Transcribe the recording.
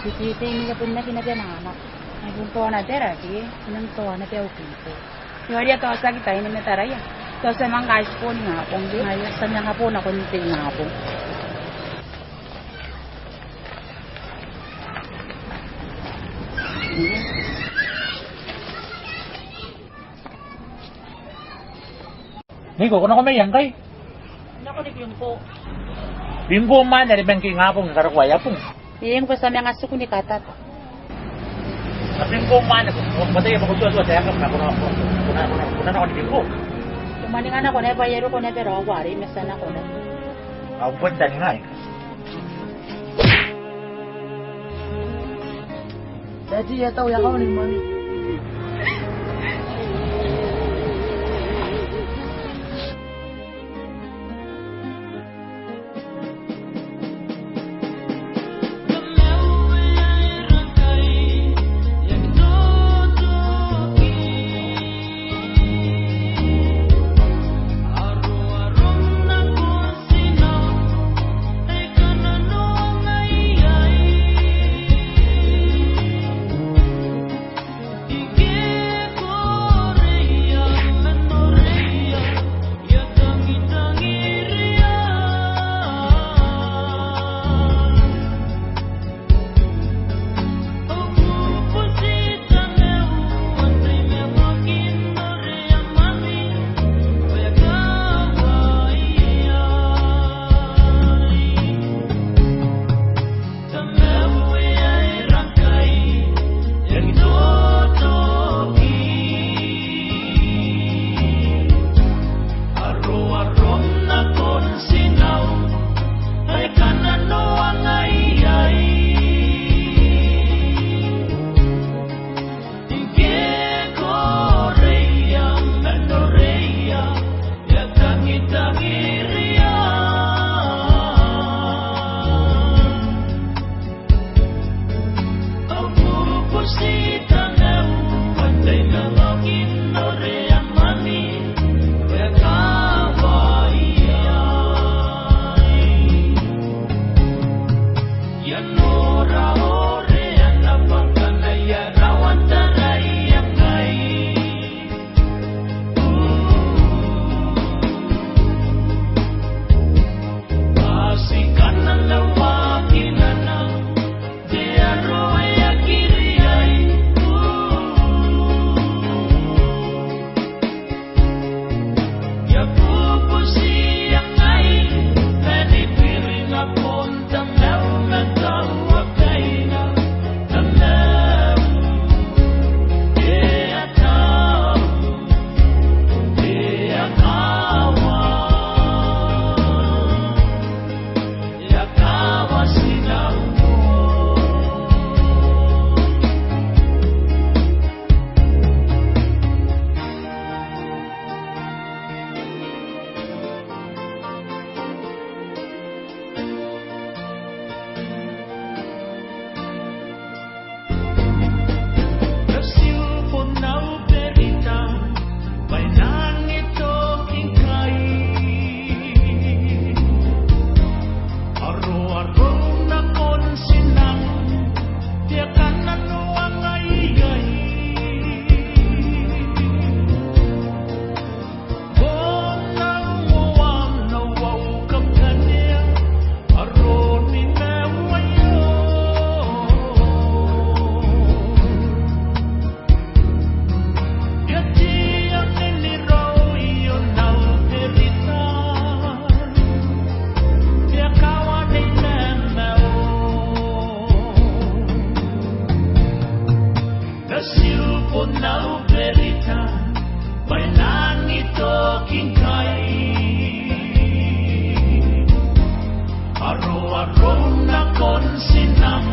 Dikiti ini ka punna kina anak. Nung to na tera ki, nung to na teo kito. Yung dia to sa kita ini metara ya. To sa mga guys po ni nga pong di. Ay sa nga po na kunti nga po. Niko, kono kami yang kay? Nako ni bimpo. Bimbo man dari bangki ngapong karakwaya pong. Iyem ko sa mga suko ni katat. Bimbo man ko, matay pa ko tuwa sa yakap na kuna na ko ni bimbo. Tumaning anak ko na bayero ko na pero wari mesana ko na. Ang punta ni ngay. Jadi ya tahu ya kau ni mami. Aro-aro na konsinang,